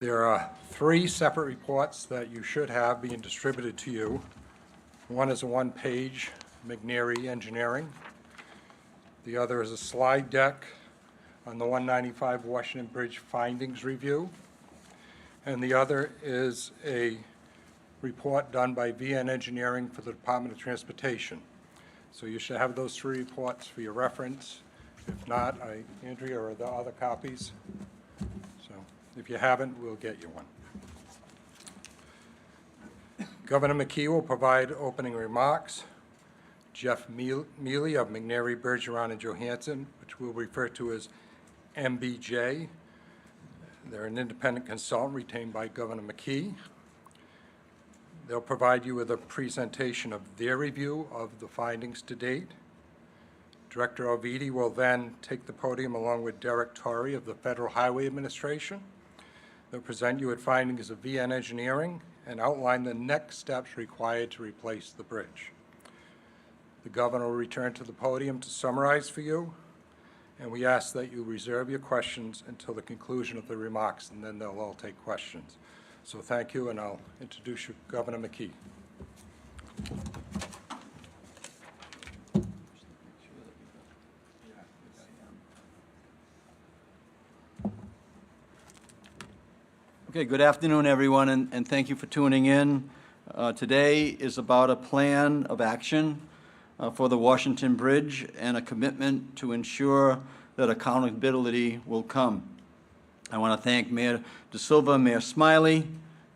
There are three separate reports that you should have being distributed to you. One is a one-page McNary Engineering. The other is a slide deck on the 195 Washington Bridge findings review. And the other is a report done by VN Engineering for the Department of Transportation. So you should have those three reports for your reference. If not, Andrea, or the other copies. So if you haven't, we'll get you one. Governor McKee will provide opening remarks. Jeff Mealy of McNary, Bergeron, and Johansson, which we'll refer to as MBJ. They're an independent consultant retained by Governor McKee. They'll provide you with a presentation of their review of the findings to date. Director Ovidi will then take the podium along with Derek Torrey of the Federal Highway Administration. They'll present you with findings of VN Engineering and outline the next steps required to replace the bridge. The governor will return to the podium to summarize for you, and we ask that you reserve your questions until the conclusion of the remarks, and then they'll all take questions. So thank you, and I'll introduce you, Governor McKee. Okay, good afternoon, everyone, and thank you for tuning in. Today is about a plan of action for the Washington Bridge and a commitment to ensure that accountability will come. I want to thank Mayor De Silva, Mayor Smiley,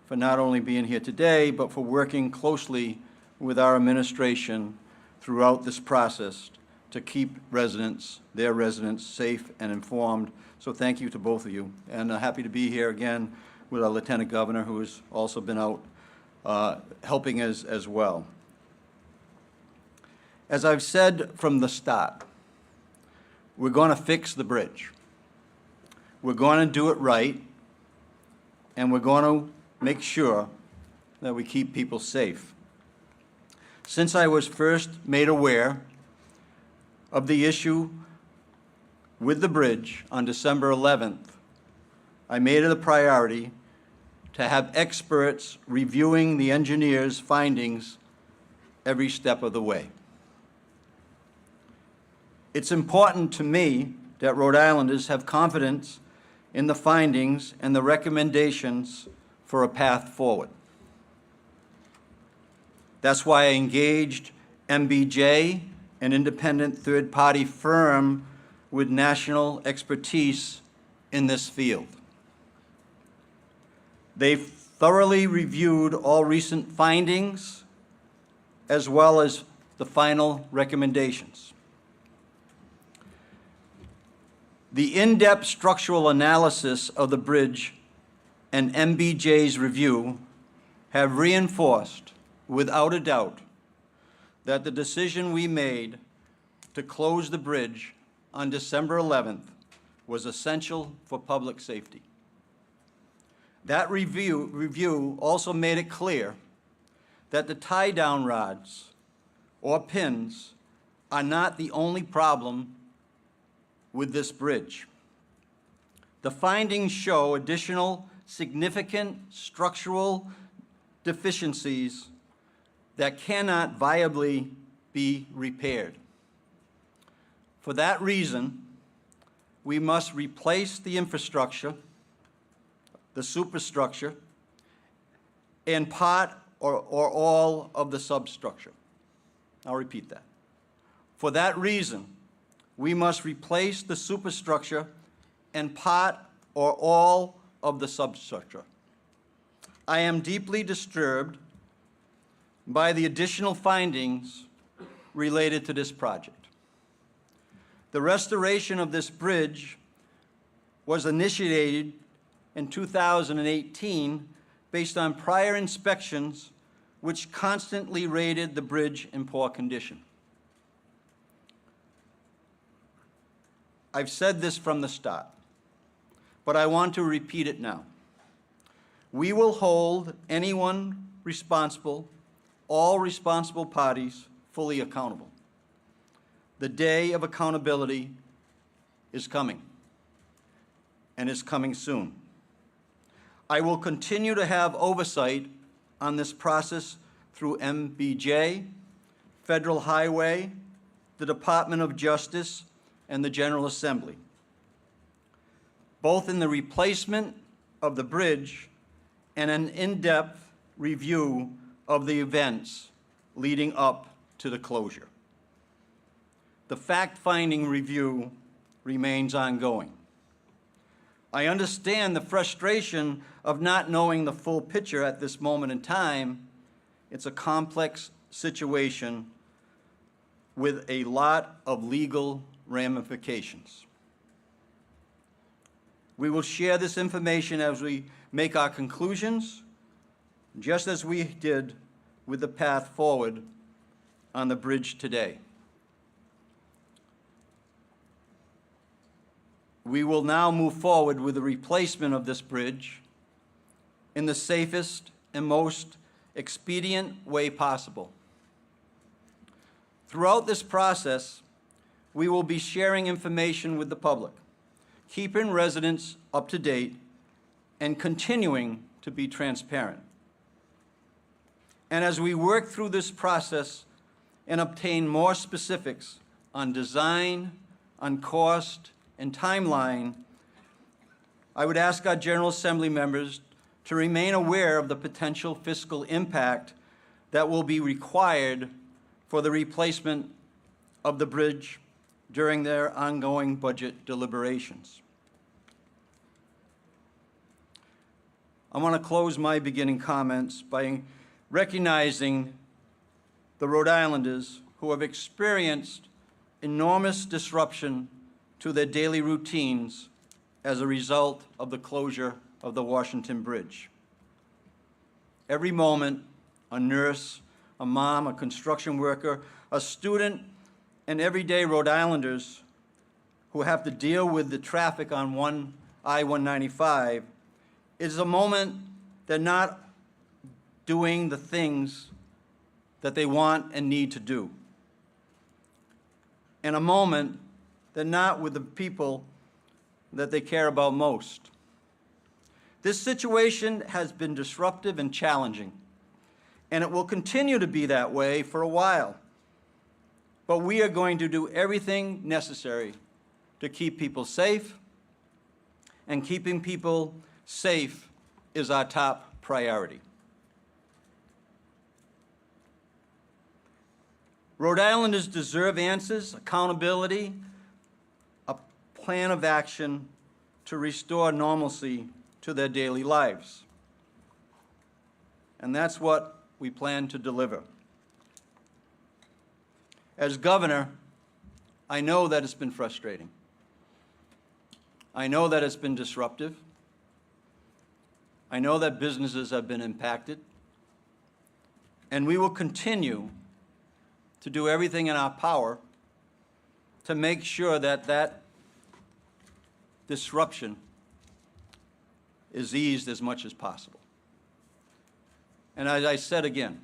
for not only being here today, but for working closely with our administration throughout this process to keep their residents, safe and informed. So thank you to both of you. And happy to be here again with our Lieutenant Governor, who has also been out helping us as well. As I've said from the start, we're going to fix the bridge. We're going to do it right, and we're going to make sure that we keep people safe. Since I was first made aware of the issue with the bridge on December 11th, I made it a priority to have experts reviewing the engineer's findings every step of the way. It's important to me that Rhode Islanders have confidence in the findings and the recommendations for a path forward. That's why I engaged MBJ, an independent third-party firm with national expertise in this field. They've thoroughly reviewed all recent findings as well as the final recommendations. The in-depth structural analysis of the bridge and MBJ's review have reinforced, without a doubt, that the decision we made to close the bridge on December 11th was essential for public safety. That review also made it clear that the tie-down rods or pins are not the only problem with this bridge. The findings show additional significant structural deficiencies that cannot viably be repaired. For that reason, we must replace the infrastructure, the superstructure, and part or all of the substructure. I'll repeat that. For that reason, we must replace the superstructure and part or all of the substructure. I am deeply disturbed by the additional findings related to this project. The restoration of this bridge was initiated in 2018 based on prior inspections which constantly rated the bridge in poor condition. I've said this from the start, but I want to repeat it now. We will hold anyone responsible, all responsible parties, fully accountable. The day of accountability is coming, and is coming soon. I will continue to have oversight on this process through MBJ, Federal Highway, the Department of Justice, and the General Assembly, both in the replacement of the bridge and an in-depth review of the events leading up to the closure. The fact-finding review remains ongoing. I understand the frustration of not knowing the full picture at this moment in time. It's a complex situation with a lot of legal ramifications. We will share this information as we make our conclusions, just as we did with the path forward on the bridge today. We will now move forward with the replacement of this bridge in the safest and most expedient way possible. Throughout this process, we will be sharing information with the public, keeping residents up to date, and continuing to be transparent. And as we work through this process and obtain more specifics on design, on cost, and timeline, I would ask our General Assembly members to remain aware of the potential fiscal impact that will be required for the replacement of the bridge during their ongoing budget deliberations. I want to close my beginning comments by recognizing the Rhode Islanders who have experienced enormous disruption to their daily routines as a result of the closure of the Washington Bridge. Every moment, a nurse, a mom, a construction worker, a student, and everyday Rhode Islanders who have to deal with the traffic on I-195 is a moment they're not doing the things that they want and need to do. And a moment they're not with the people that they care about most. This situation has been disruptive and challenging, and it will continue to be that way for a while. But we are going to do everything necessary to keep people safe, and keeping people safe is our top priority. Rhode Islanders deserve answers, accountability, a plan of action to restore normalcy to their daily lives. And that's what we plan to deliver. As governor, I know that it's been frustrating. I know that it's been disruptive. I know that businesses have been impacted. And we will continue to do everything in our power to make sure that that disruption is eased as much as possible. And as I said again,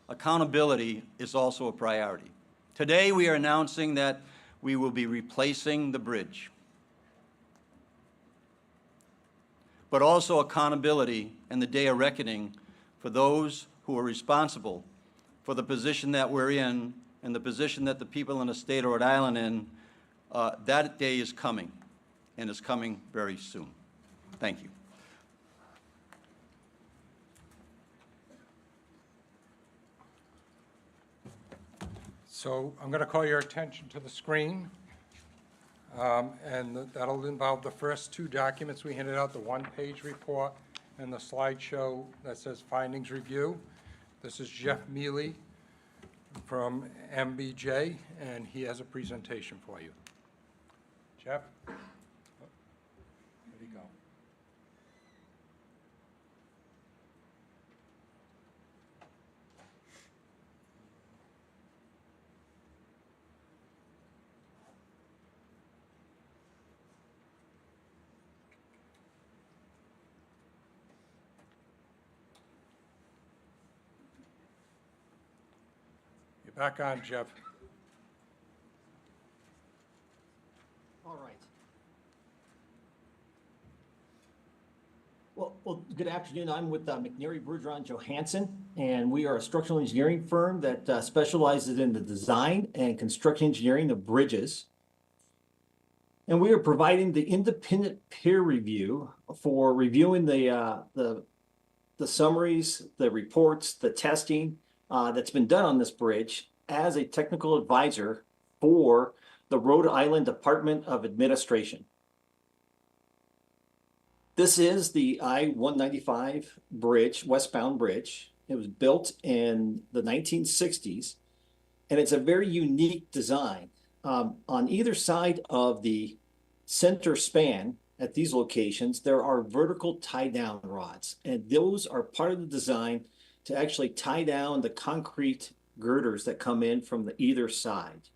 accountability is also a priority. Today we are announcing that we will be replacing the bridge. But also accountability and the day of reckoning for those who are responsible for the position that we're in and the position that the people in the state of Rhode Island in, that day is coming, and is coming very soon. Thank you. So I'm going to call your attention to the screen, and that'll involve the first two documents we handed out, the one-page report and the slideshow that says findings review. This is Jeff Mealy from MBJ, and he has a presentation for you. Jeff? Where'd he go? You're back on, Jeff. All right. Well, Good afternoon. I'm with McNary Bergeron Johansson, and we are a structural engineering firm that specializes in the design and construction engineering of bridges. And we are providing the independent peer review for reviewing the summaries, the reports, the testing that's been done on this bridge as a technical advisor for the Rhode Island Department of Administration. This is the I-195 bridge, westbound bridge. It was built in the 1960s, and it's a very unique design. On either side of the center span at these locations, there are vertical tie-down rods, and those are part of the design to actually tie down the concrete girders that come in from either side.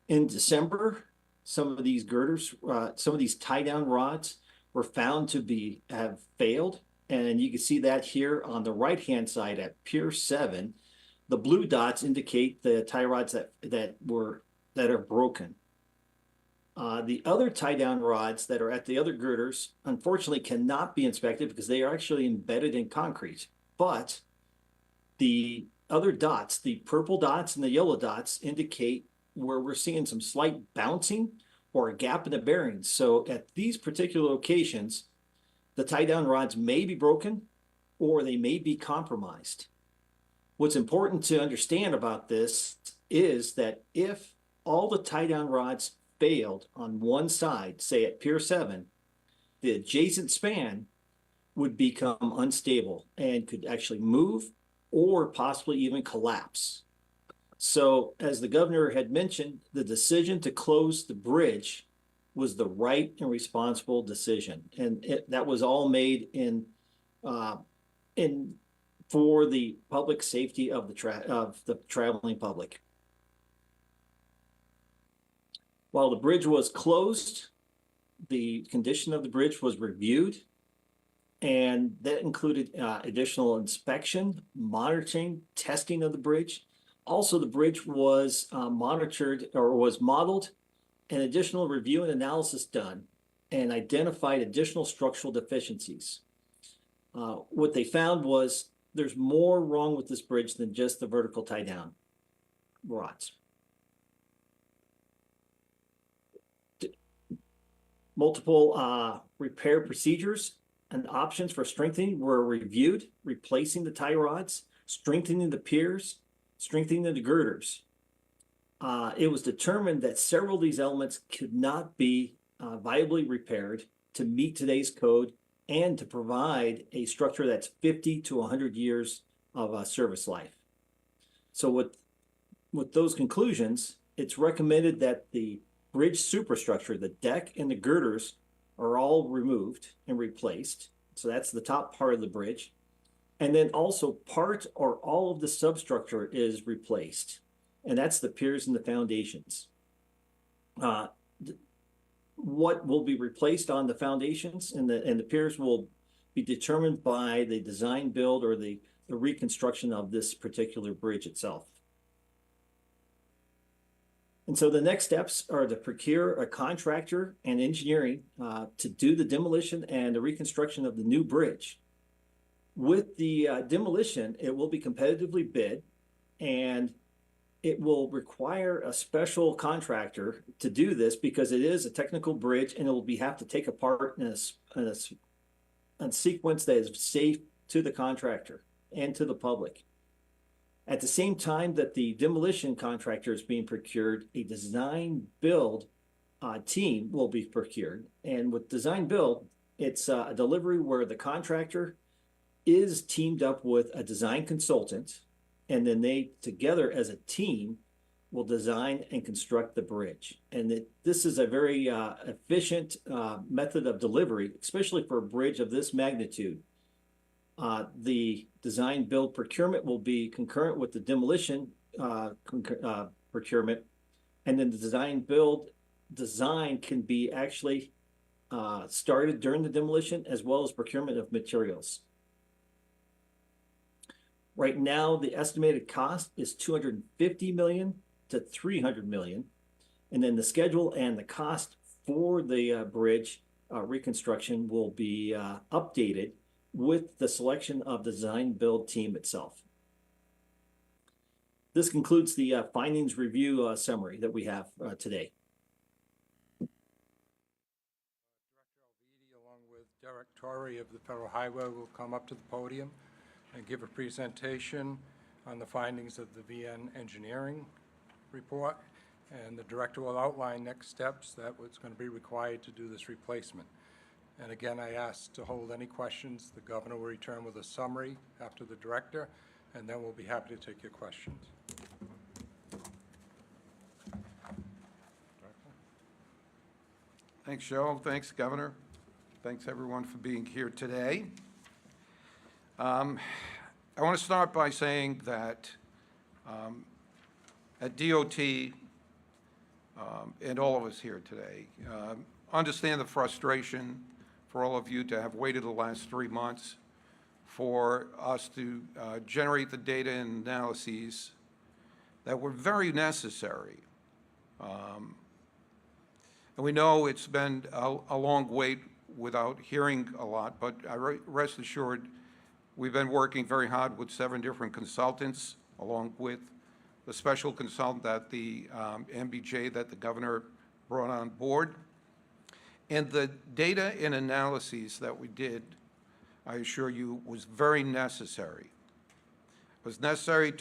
In December, some of these girders, some of these tie-down rods were found to have failed. And you can see that here on the right-hand side at Pier 7. The blue dots indicate the tie rods that are broken. The other tie-down rods that are at the other girders, unfortunately, cannot be inspected because they are actually embedded in concrete. But the other dots, the purple dots and the yellow dots, indicate where we're seeing some slight bouncing or a gap in the bearings. So at these particular locations, the tie-down rods may be broken or they may be compromised. What's important to understand about this is that if all the tie-down rods failed on one side, say at Pier 7, the adjacent span would become unstable and could actually move or possibly even collapse. So as the governor had mentioned, the decision to close the bridge was the right and responsible decision. And that was all made for the public safety of the traveling public. While the bridge was closed, the condition of the bridge was reviewed, and that included additional inspection, monitoring, testing of the bridge. Also, the bridge was monitored or was modeled, and additional review and analysis done, and identified additional structural deficiencies. What they found was there's more wrong with this bridge than just the vertical tie-down rods. Multiple repair procedures and options for strengthening were reviewed, replacing the tie rods, strengthening the piers, strengthening the girders. It was determined that several of these elements could not be viably repaired to meet today's code and to provide a structure that's 50 to 100 years of service life. So with those conclusions, it's recommended that the bridge superstructure, the deck and the girders, are all removed and replaced. So that's the top part of the bridge. And then also part or all of the substructure is replaced. And that's the piers and the foundations. What will be replaced on the foundations and the piers will be determined by the design build or the reconstruction of this particular bridge itself. And so the next steps are to procure a contractor and engineering to do the demolition and the reconstruction of the new bridge. With the demolition, it will be competitively bid, and it will require a special contractor to do this because it is a technical bridge and it will have to take apart in a sequence that is safe to the contractor and to the public. At the same time that the demolition contractor is being procured, a design build team will be procured. And with design build, it's a delivery where the contractor is teamed up with a design consultant, and then they together as a team will design and construct the bridge. And this is a very efficient method of delivery, especially for a bridge of this magnitude. The design build procurement will be concurrent with the demolition procurement, and then the design can be actually started during the demolition as well as procurement of materials. Right now, the estimated cost is $250 million to $300 million, and then the schedule and the cost for the bridge reconstruction will be updated with the selection of the design build team itself. This concludes the findings review summary that we have today. Director Alvidi, along with Derek Torrey of the Federal Highway, will come up to the podium and give a presentation on the findings of the VN engineering report. And the director will outline next steps that what's going to be required to do this replacement. And again, I ask to hold any questions. The governor will return with a summary after the director, and then we'll be happy to take your questions. Thanks, Joe. Thanks, Governor. Thanks, everyone, for being here today. I want to start by saying that at DOT, and all of us here today, understand the frustration for all of you to have waited the last 3 months for us to generate the data and analyses that were very necessary. And we know it's been a long wait without hearing a lot, but rest assured, we've been working very hard with 7 different consultants, along with the special consultant at the MBJ that the governor brought on board. And the data and analyses that we did, I assure you, was very necessary. It was necessary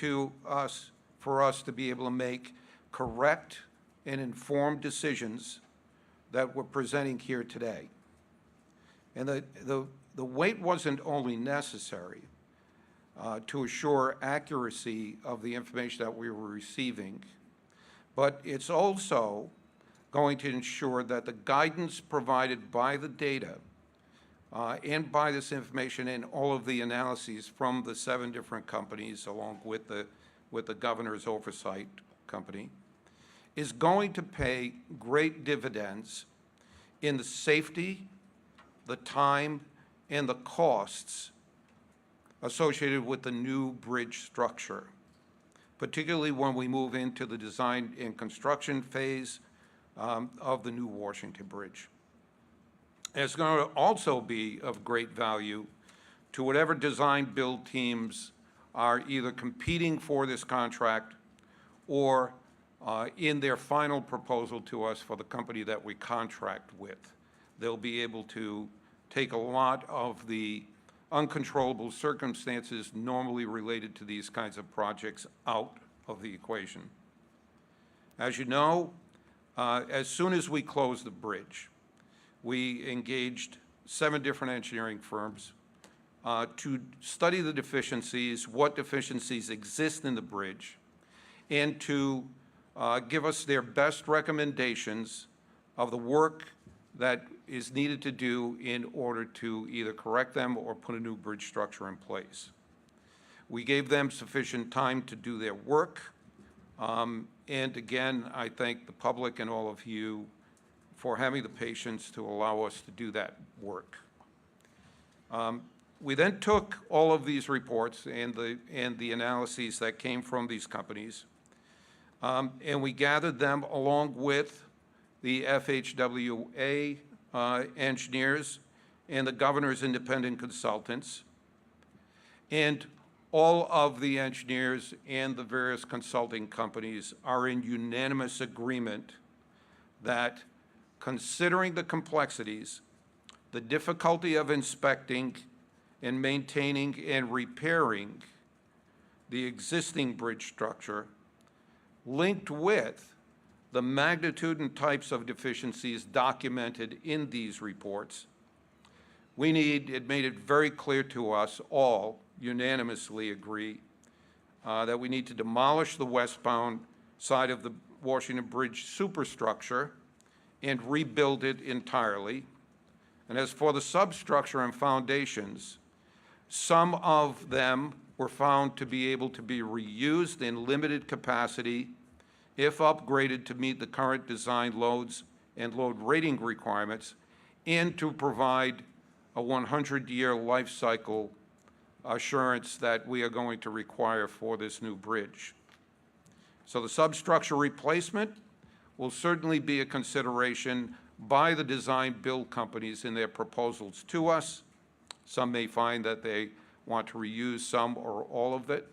for us to be able to make correct and informed decisions that we're presenting here today. And the wait wasn't only necessary to assure accuracy of the information that we were receiving, but it's also going to ensure that the guidance provided by the data and by this information and all of the analyses from the 7 different companies, along with the governor's oversight company, is going to pay great dividends in the safety, the time, and the costs associated with the new bridge structure, particularly when we move into the design and construction phase of the new Washington Bridge. And it's going to also be of great value to whatever design build teams are either competing for this contract or in their final proposal to us for the company that we contract with. They'll be able to take a lot of the uncontrollable circumstances normally related to these kinds of projects out of the equation. As you know, as soon as we closed the bridge, we engaged 7 different engineering firms to study the deficiencies, what deficiencies exist in the bridge, and to give us their best recommendations of the work that is needed to do in order to either correct them or put a new bridge structure in place. We gave them sufficient time to do their work. And again, I thank the public and all of you for having the patience to allow us to do that work. We then took all of these reports and the analyses that came from these companies, and we gathered them along with the FHWA engineers and the governor's independent consultants. And all of the engineers and the various consulting companies are in unanimous agreement that, considering the complexities, the difficulty of inspecting and maintaining and repairing the existing bridge structure, linked with the magnitude and types of deficiencies documented in these reports, it made it very clear to us all, unanimously agree, that we need to demolish the westbound side of the Washington Bridge superstructure and rebuild it entirely. And as for the substructure and foundations, some of them were found to be able to be reused in limited capacity if upgraded to meet the current design loads and load rating requirements, and to provide a 100-year life cycle assurance that we are going to require for this new bridge. So the substructure replacement will certainly be a consideration, by the design-build companies in their proposals to us. Some may find that they want to reuse some or all of it.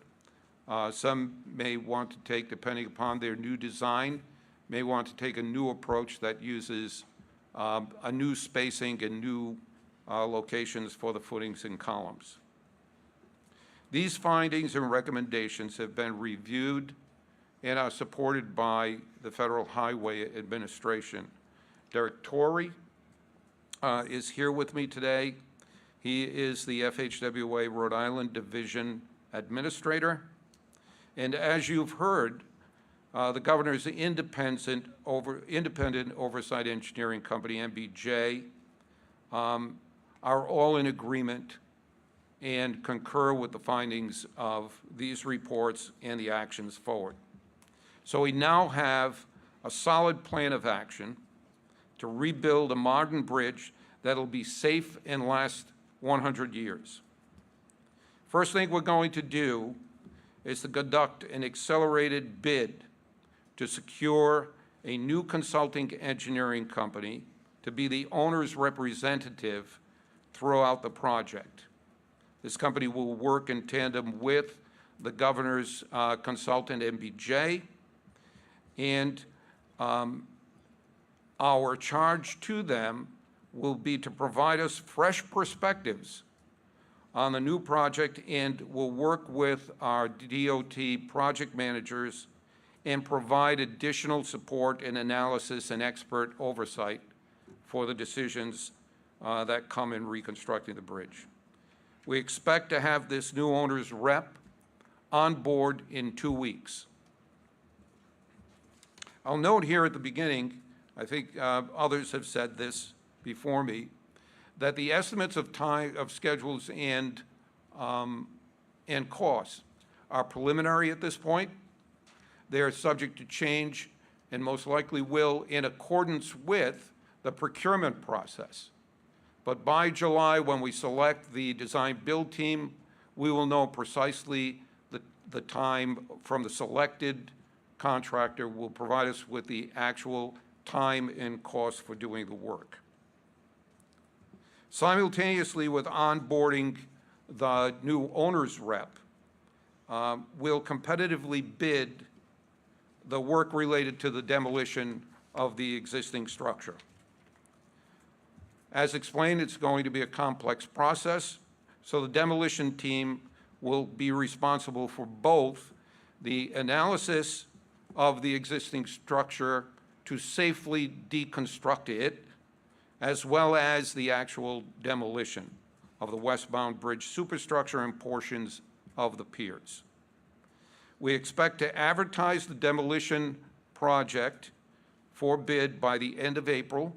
Some may want to take, depending upon their new design, may want to take a new approach that uses a new spacing and new locations for the footings and columns. These findings and recommendations have been reviewed and are supported by the Federal Highway Administration. Derek Torrey is here with me today. He is the FHWA Rhode Island Division Administrator. And as you've heard, the governor's independent oversight engineering company, MBJ, are all in agreement and concur with the findings of these reports and the actions forward. So we now have a solid plan of action to rebuild a modern bridge that'll be safe and last 100 years. First thing we're going to do is to conduct an accelerated bid to secure a new consulting engineering company to be the owner's representative throughout the project. This company will work in tandem with the governor's consultant, MBJ, and our charge to them will be to provide us fresh perspectives on the new project, and will work with our DOT project managers and provide additional support and analysis and expert oversight for the decisions that come in reconstructing the bridge. We expect to have this new owner's rep on board in 2 weeks. I'll note here at the beginning, I think others have said this before me, that the estimates of time, of schedules and costs are preliminary at this point. They are subject to change and most likely will in accordance with the procurement process. But by July, when we select the design-build team, we will know precisely the time from the selected contractor will provide us with the actual time and cost for doing the work. Simultaneously with onboarding the new owner's rep, we'll competitively bid the work related to the demolition of the existing structure. As explained, it's going to be a complex process, so the demolition team will be responsible for both the analysis of the existing structure to safely deconstruct it, as well as the actual demolition of the westbound bridge superstructure and portions of the piers. We expect to advertise the demolition project for bid by the end of April,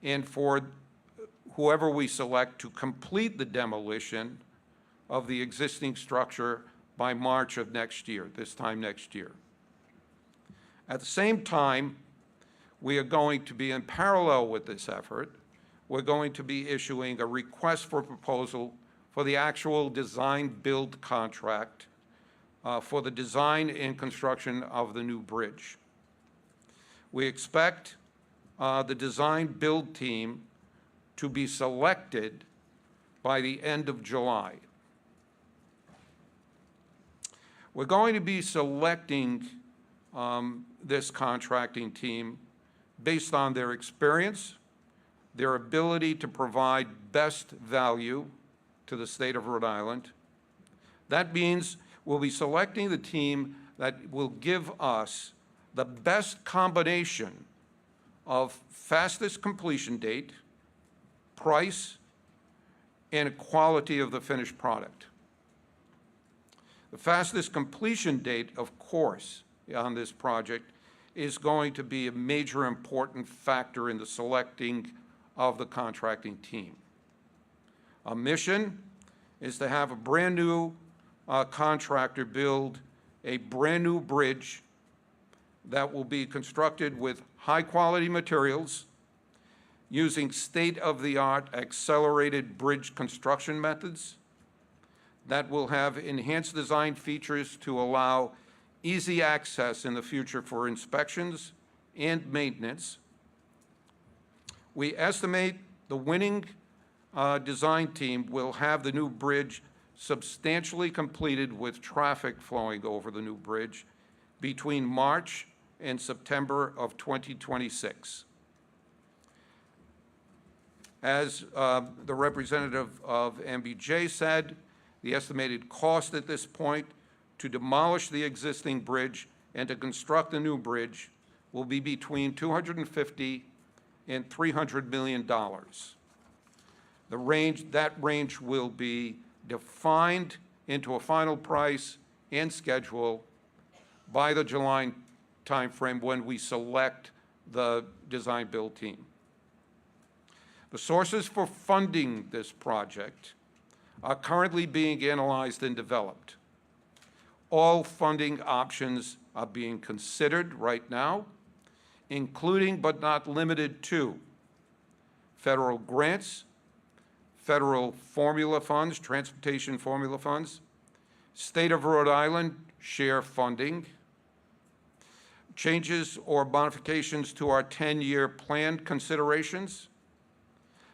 and for whoever we select to complete the demolition of the existing structure by March of next year, this time next year. At the same time, we are going to be in parallel with this effort, we're going to be issuing a request for proposal for the actual design-build contract for the design and construction of the new bridge. We expect the design-build team to be selected by the end of July. We're going to be selecting this contracting team based on their experience, their ability to provide best value to the state of Rhode Island. That means we'll be selecting the team that will give us the best combination of fastest completion date, price, and quality of the finished product. The fastest completion date, of course, on this project is going to be a major important factor in the selecting of the contracting team. Our mission is to have a brand new contractor build a brand new bridge that will be constructed with high quality materials using state-of-the-art accelerated bridge construction methods that will have enhanced design features to allow easy access in the future for inspections and maintenance. We estimate the winning design team will have the new bridge substantially completed with traffic flowing over the new bridge between March and September of 2026. As the representative of MBJ said, the estimated cost at this point to demolish the existing bridge and to construct a new bridge will be between $250 and $300 million. That range will be defined into a final price and schedule by the July timeframe when we select the design-build team. The sources for funding this project are currently being analyzed and developed. All funding options are being considered right now, including but not limited to federal grants, federal formula funds, transportation formula funds, State of Rhode Island share funding, changes or modifications to our 10-year plan considerations,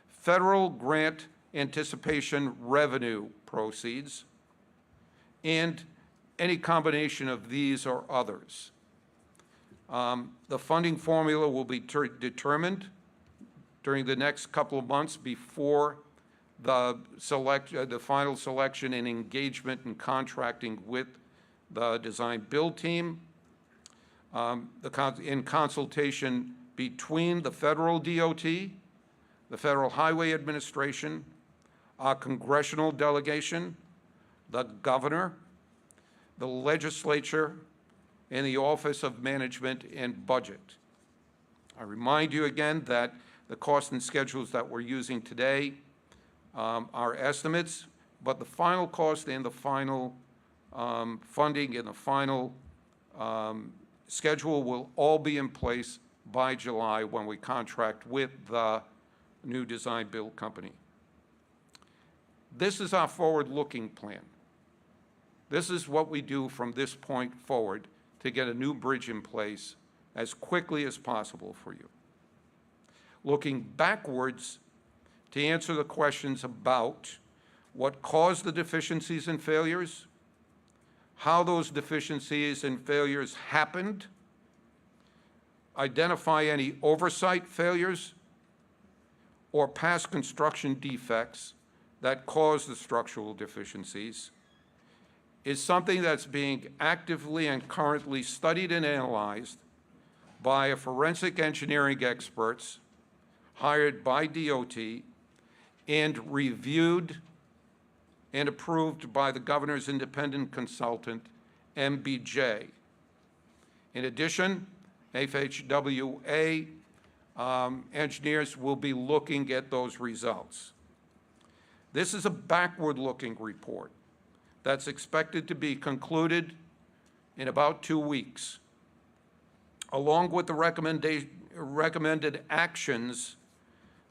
federal grant anticipation revenue proceeds, and any combination of these or others. The funding formula will be determined during the next couple of months before the final selection and engagement and contracting with the design-build team, in consultation between the federal DOT, the Federal Highway Administration, our congressional delegation, the governor, the legislature, and the Office of Management and Budget. I remind you again that the cost and schedules that we're using today are estimates, but the final cost and the final funding and the final schedule will all be in place by July when we contract with the new design-build company. This is our forward-looking plan. This is what we do from this point forward to get a new bridge in place as quickly as possible for you. Looking backwards to answer the questions about what caused the deficiencies and failures, how those deficiencies and failures happened, identify any oversight failures or past construction defects that caused the structural deficiencies, is something that's being actively and currently studied and analyzed by a forensic engineering experts hired by DOT and reviewed and approved by the governor's independent consultant, MBJ. In addition, FHWA engineers will be looking at those results. This is a backward-looking report that's expected to be concluded in about 2 weeks, along with the recommended actions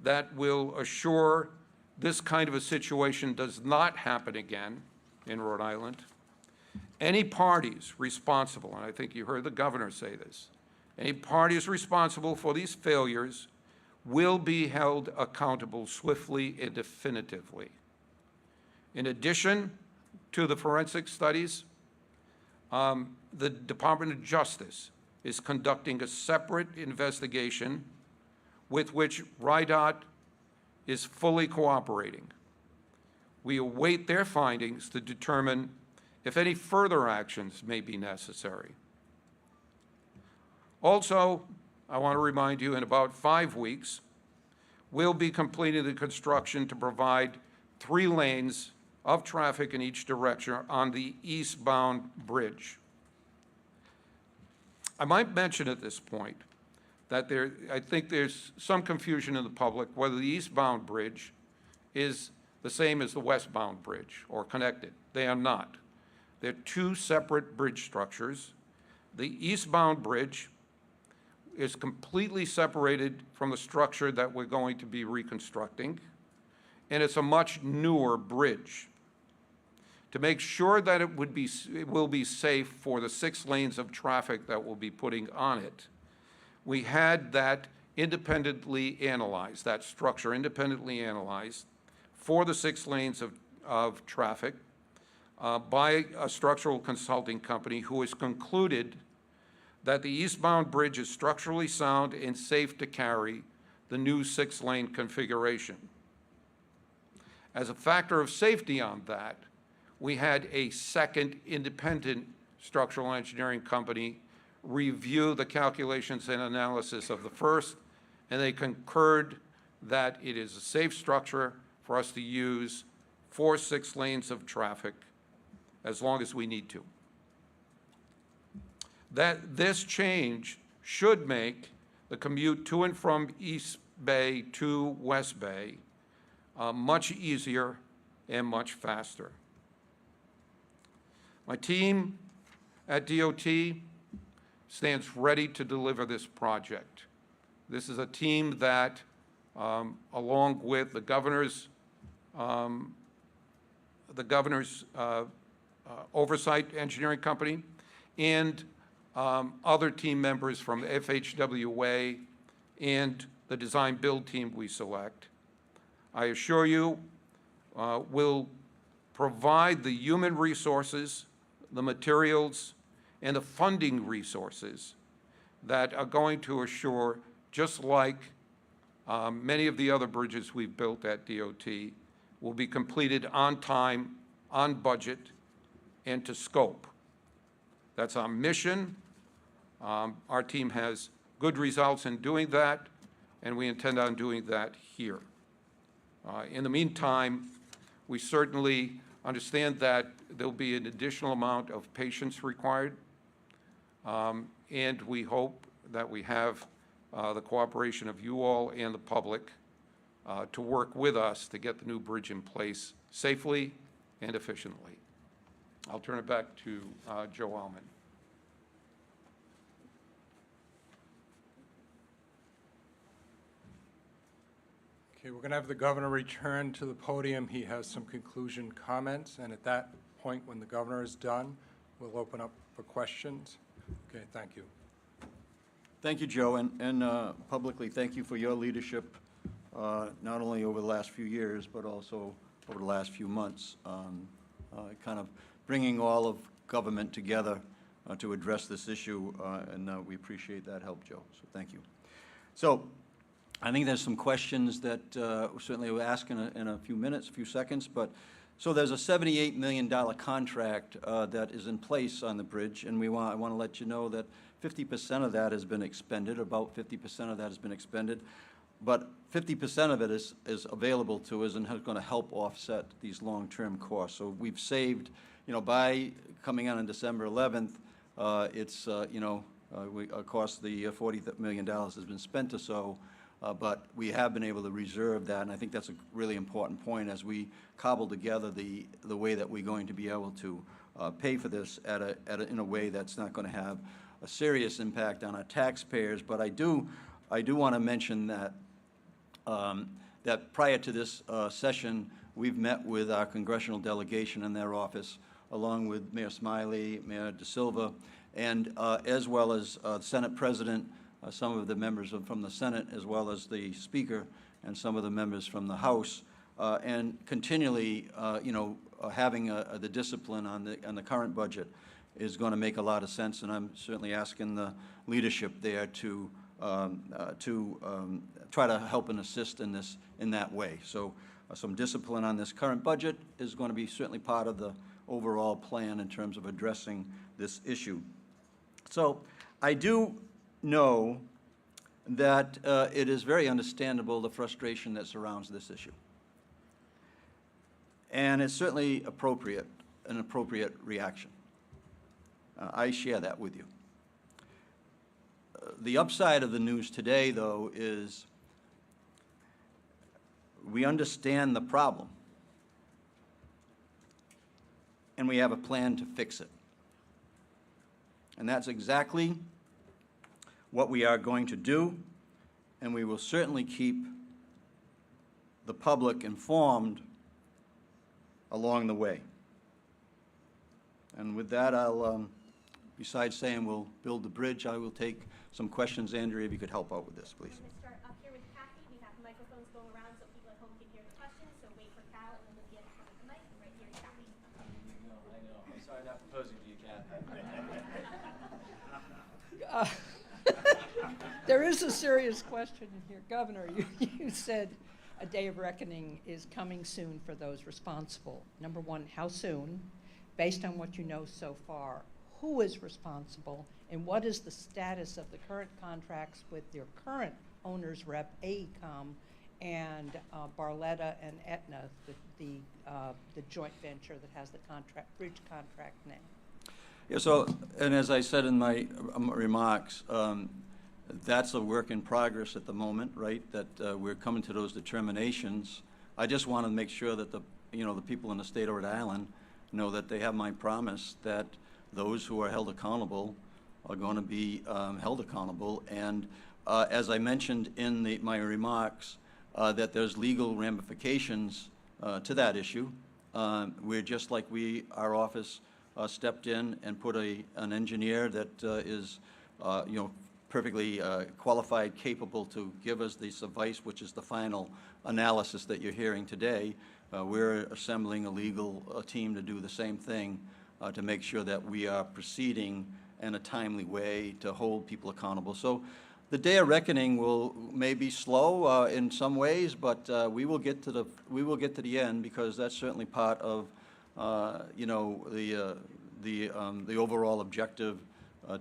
that will assure this kind of a situation does not happen again in Rhode Island. Any parties responsible, and I think you heard the governor say this, any parties responsible for these failures will be held accountable swiftly and definitively. In addition to the forensic studies, the Department of Justice is conducting a separate investigation with which RIDOT is fully cooperating. We await their findings to determine if any further actions may be necessary. Also, I want to remind you, in about 5 weeks, we'll be completing the construction to provide 3 lanes of traffic in each direction on the eastbound bridge. I might mention at this point that I think there's some confusion in the public whether the eastbound bridge is the same as the westbound bridge or connected. They are not. They're 2 separate bridge structures. The eastbound bridge is completely separated from the structure that we're going to be reconstructing, and it's a much newer bridge. To make sure that it will be safe for the 6 lanes of traffic that we'll be putting on it, we had that independently analyzed, that structure independently analyzed for the 6 lanes of traffic by a structural consulting company who has concluded that the eastbound bridge is structurally sound and safe to carry the new 6-lane configuration. As a factor of safety on that, we had a second independent structural engineering company review the calculations and analysis of the first, and they concurred that it is a safe structure for us to use for 6 lanes of traffic as long as we need to. That this change should make the commute to and from East Bay to West Bay much easier and much faster. My team at DOT stands ready to deliver this project. This is a team that, along with the governor's oversight engineering company and other team members from FHWA and the design build team we select, I assure you, will provide the human resources, the materials, and the funding resources that are going to assure, just like many of the other bridges we've built at DOT, will be completed on time, on budget, and to scope. That's our mission. Our team has good results in doing that, and we intend on doing that here. In the meantime, we certainly understand that there'll be an additional amount of patience required, and we hope that we have the cooperation of you all and the public to work with us to get the new bridge in place safely and efficiently. I'll turn it back to Joe Allman. Okay, we're going to have the governor return to the podium. He has some conclusion comments, and at that point, when the governor is done, we'll open up for questions. Okay, thank you. Thank you, Joe, and publicly, thank you for your leadership, not only over the last few years, but also over the last few months, kind of bringing all of government together to address this issue, and we appreciate that help, Joe, so thank you. So, I think there's some questions that certainly we'll ask in a few minutes, a few seconds, but so there's a $78 million contract that is in place on the bridge, and I want to let you know that 50% of that has been expended, about 50% of that has been expended, but 50% of it is available to us and is going to help offset these long-term costs. So we've saved, by coming on December 11th, it's, of course, the $40 million has been spent or so, but we have been able to reserve that, and I think that's a really important point as we cobble together the way that we're going to be able to pay for this in a way that's not going to have a serious impact on our taxpayers. But I do want to mention that that prior to this session, we've met with our congressional delegation in their office, along with Mayor Smiley, Mayor De Silva, and as well as Senate President, some of the members from the Senate, as well as the Speaker and some of the members from the House, and continually, having the discipline on the current budget is going to make a lot of sense, and I'm certainly asking the leadership there to try to help and assist in that way. So some discipline on this current budget is going to be certainly part of the overall plan in terms of addressing this issue. So I do know that it is very understandable, the frustration that surrounds this issue. And it's certainly appropriate, an appropriate reaction. I share that with you. The upside of the news today, though, is we understand the problem, and we have a plan to fix it. And that's exactly what we are going to do, and we will certainly keep the public informed along the way. And with that, I'll, besides saying we'll build the bridge, I will take some questions. Andrea, if you could help out with this, please. Mr. is a serious question in here. Governor, you said a day of reckoning is coming soon for those responsible. Number one, how soon? Based on what you know so far, who is responsible, and what is the status of the current contracts with your current owner's rep, AECOM, and Barletta and Aetna, the joint venture that has the bridge contract now? Yeah, so, and as I said in my remarks, that's a work in progress at the moment, right? That we're coming to those determinations. I just want to make sure that the people in the state of Rhode Island know that they have my promise that those who are held accountable are going to be held accountable. And as I mentioned in my remarks, that there's legal ramifications to that issue. We're just like our office stepped in and put an engineer that is, perfectly qualified, capable to give us this advice, which is the final analysis that you're hearing today. We're assembling a legal team to do the same thing, to make sure that we are proceeding in a timely way to hold people accountable. So the day of reckoning may be slow in some ways, but we will get to the end, because that's certainly part of the overall objective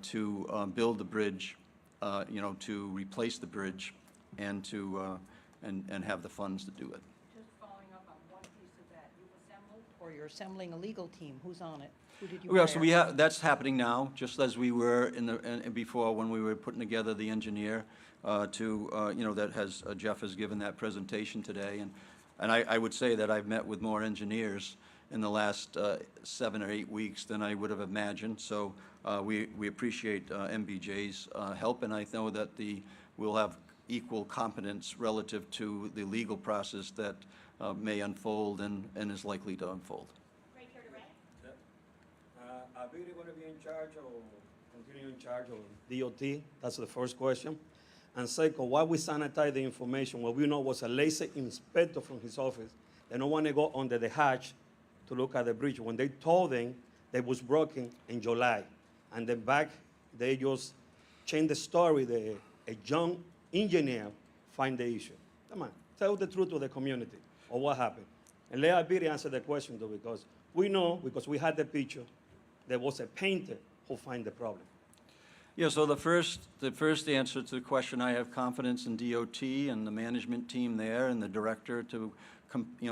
to build the bridge, to replace the bridge, and to and have the funds to do it. Just following up on one piece of that, you've assembled, or you're assembling a legal team. Who's on it? Who did you hire? Well, so that's happening now, just as we were before when we were putting together the engineer that has Jeff has given that presentation today, and I would say that I've met with more engineers in the last 7 or 8 weeks than I would have imagined. So we appreciate MBJ's help, and I know that we'll have equal competence relative to the legal process that may unfold and is likely to unfold. Right here to Ray. Are we going to be in charge or continue in charge of DOT? That's the first question. And second, why we sanitize the information when we know it was a lazy inspector from his office? They don't want to go under the hatch to look at the bridge when they told them that it was broken in July. And then back, they just changed the story. A young engineer find the issue. Come on, tell the truth to the community or what happened. And let Albiri answer the question though, because we know, because we had the picture, there was a painter who find the problem. Yeah, so the first answer to the question, I have confidence in DOT and the management team there and the director to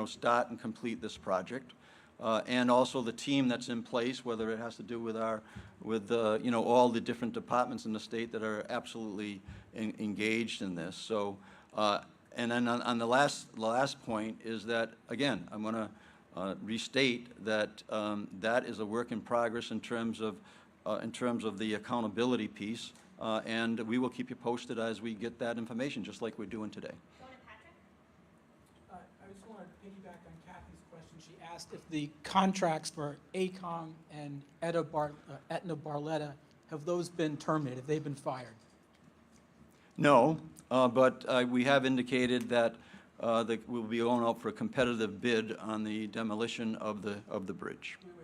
start and complete this project. And also the team that's in place, whether it has to do with all the different departments in the state that are absolutely engaged in this. So, and then on the last point is that, again, I'm going to restate that that is a work in progress in terms of the accountability piece, and we will keep you posted as we get that information, just like we're doing today. Go to Patrick. I just want to piggyback on Kathy's question. She asked if the contracts for AECOM and Aetna Barletta, have those been terminated? Have they been fired? No, but we have indicated that we'll be going out for a competitive bid on the demolition of the bridge. Wait,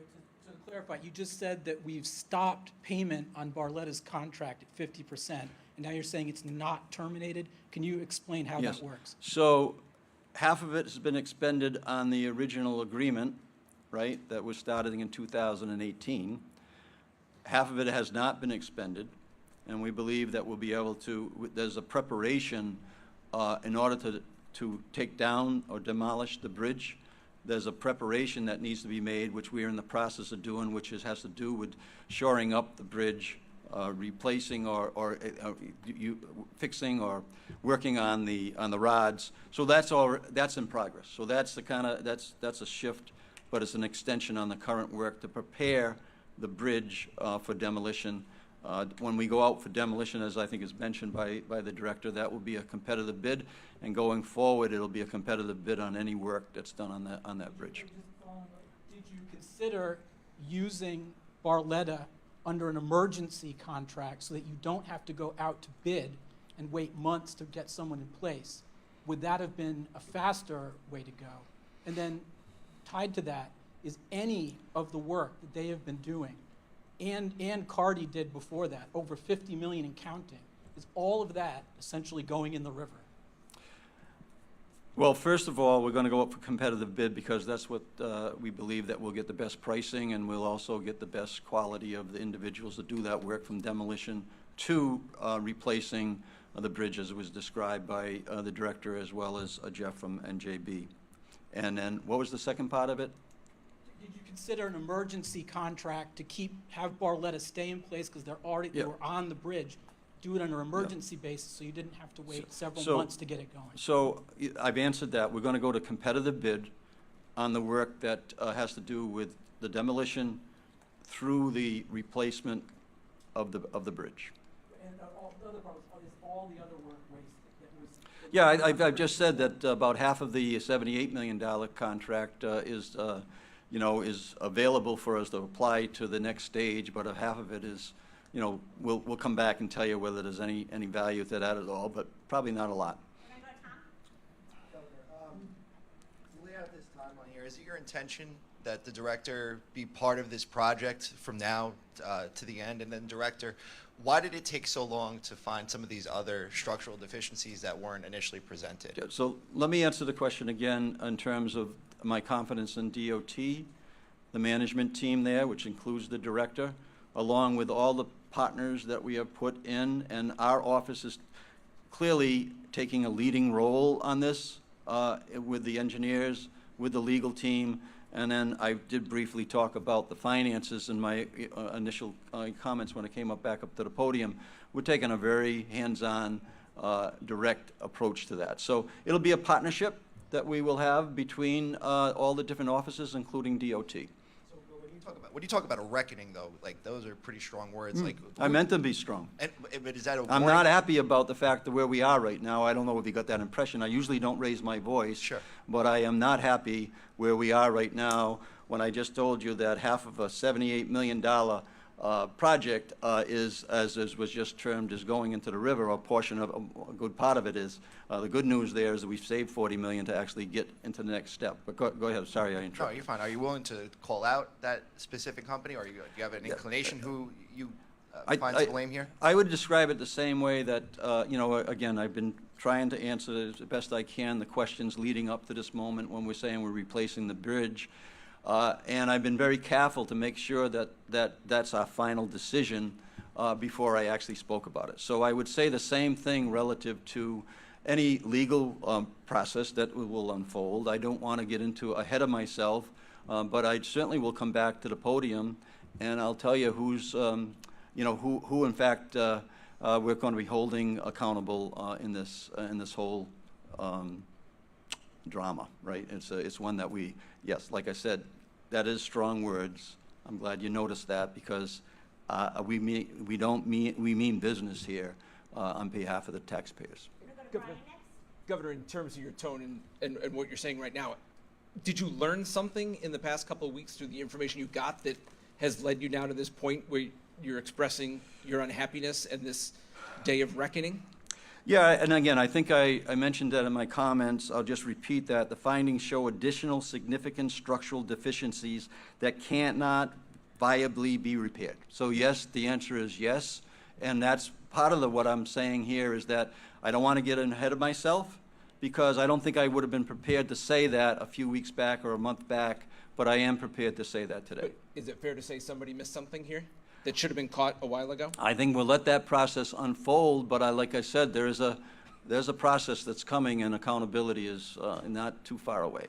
to clarify, you just said that we've stopped payment on Barletta's contract at 50%, and now you're saying it's not terminated. Can you explain how Yes. that works? So half of it has been expended on the original agreement, right, that was started in 2018. Half of it has not been expended, and we believe that we'll be able to, there's a preparation in order to take down or demolish the bridge. There's a preparation that needs to be made, which we are in the process of doing, which has to do with shoring up the bridge, replacing or fixing or working on the rods. So that's in progress. So that's that's a shift, but it's an extension on the current work to prepare the bridge for demolition. When we go out for demolition, as I think is mentioned by the director, that will be a competitive bid, and going forward, it'll be a competitive bid on any work that's done on that bridge. Did you consider using Barletta under an emergency contract so that you don't have to go out to bid and wait months to get someone in place? Would that have been a faster way to go? And then tied to that is any of the work that they have been doing, and Cardi did before that, over 50 million and counting. Is all of that essentially going in the river? Well, first of all, we're going to go up for competitive bid because that's what we believe that we'll get the best pricing, and we'll also get the best quality of the individuals that do that work, from demolition to replacing the bridge as was described by the director as well as Jeff from NJB. And then what was the second part of it? Did you consider an emergency contract to have Barletta stay in place because they Yeah. were on the bridge? Do it on an emergency basis so you didn't have to wait several so- months to get it going. So I've answered that. We're going to go to competitive bid on the work that has to do with the demolition through the replacement of the bridge. And all the other problems, is all the other work wasted? Yeah, I've just said that about half of the $78 million contract is available for us to apply to the next stage, but half of it is, we'll come back and tell you whether there's any value to that at all, but probably not a lot. We're gonna go to Tom. Governor, to lay out this timeline here, is it your intention that the director be part of this project from now to the end? And then, director, why did it take so long to find some of these other structural deficiencies that weren't initially presented? Yeah, so let me answer the question again in terms of my confidence in DOT, the management team there, which includes the director, along with all the partners that we have put in, and our office is clearly taking a leading role on this with the engineers, with the legal team, and then I did briefly talk about the finances in my initial comments when I came back up to the podium. We're taking a very hands-on, direct approach to that. So it'll be a partnership that we will have between all the different offices, including DOT. So when you talk about a reckoning, though, like, those are pretty strong words. Like, I meant to be strong. but is that a I'm warning? not happy about the fact that where we are right now. I don't know if you got that impression. I usually don't raise my voice. Sure. But I am not happy where we are right now when I just told you that half of a $78 million project is, as was just termed, is going into the river. A portion of, a good part of it is. The good news there is that we've saved $40 million to actually get into the next step. But go ahead. Sorry, I No, interrupted. you're fine. Are you willing to call out that specific company, or do you have an inclination who you find to blame here? I would describe it the same way that, again, I've been trying to answer as best I can the questions leading up to this moment when we're saying we're replacing the bridge. And I've been very careful to make sure that that's our final decision before I actually spoke about it. So I would say the same thing relative to any legal process that will unfold. I don't want to get into ahead of myself, but I certainly will come back to the podium and I'll tell you who's, who in fact we're going to be holding accountable in this whole drama, right? It's one that yes, like I said, that is strong words. I'm glad you noticed that because we mean business here on behalf of the taxpayers. We're gonna go to Brian next. Governor, in terms of your tone and what you're saying right now, did you learn something in the past couple of weeks through the information you got that has led you now to this point where you're expressing your unhappiness and this day of reckoning? Yeah, and again, I think I mentioned that in my comments. I'll just repeat that. The findings show additional significant structural deficiencies that cannot viably be repaired. So yes, the answer is yes, and that's part of what I'm saying here is that I don't want to get ahead of myself because I don't think I would have been prepared to say that a few weeks back or a month back, but I am prepared to say that today. But is it fair to say somebody missed something here that should have been caught a while ago? I think we'll let that process unfold, but like I said, there's a process that's coming, and accountability is not too far away.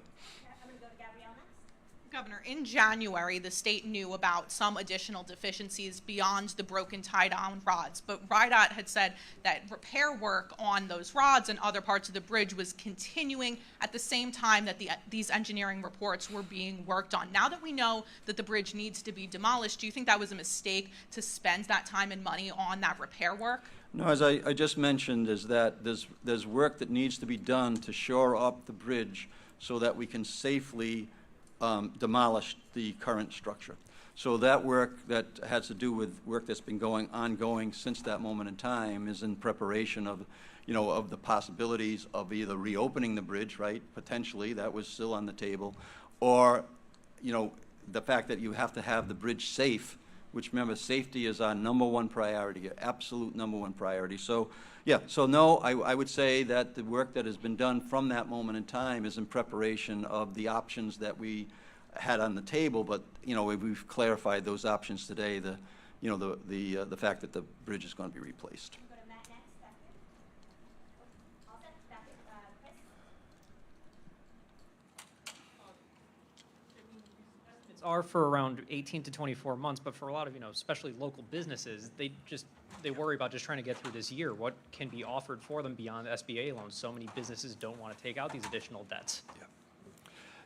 I'm gonna go to Gabrielle next. Governor, in January, the state knew about some additional deficiencies beyond the broken tie-down rods, but RIDOT had said that repair work on those rods and other parts of the bridge was continuing at the same time that these engineering reports were being worked on. Now that we know that the bridge needs to be demolished, do you think that was a mistake to spend that time and money on that repair work? No, as I just mentioned, is that there's work that needs to be done to shore up the bridge so that we can safely demolish the current structure. So that work that has to do with work that's been ongoing since that moment in time is in preparation of, of the possibilities of either reopening the bridge, right, potentially, that was still on the table, or, the fact that you have to have the bridge safe which, remember, safety is our #1 priority, absolute #1 priority. So, yeah, so no, I would say that the work that has been done from that moment in time is in preparation of the options that we had on the table, but, you know, we've clarified those options today, the fact that the bridge is going to be replaced. Go to Matt next, back here. All set, back here, Chris? Estimates are for around 18 to 24 months, but for a lot of, especially local businesses, they worry about just trying to get through this year. What can be offered for them beyond SBA loans? So many businesses don't want to take out these additional debts.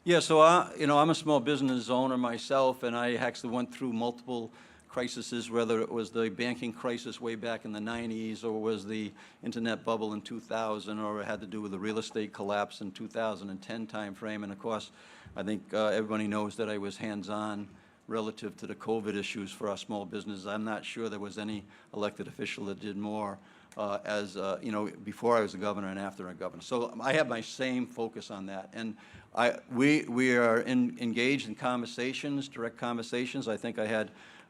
Yeah, so I'm a small business owner myself, and I actually went through multiple crises, whether it was the banking crisis way back in the 90s, or was the internet bubble in 2000, or it had to do with the real estate collapse in 2010 timeframe. And of course, I think everybody knows that I was hands-on relative to the COVID issues for our small businesses. I'm not sure there was any elected official that did more before I was the governor and after I governor. So I have my same focus on that. And we are engaged in conversations, direct conversations. I think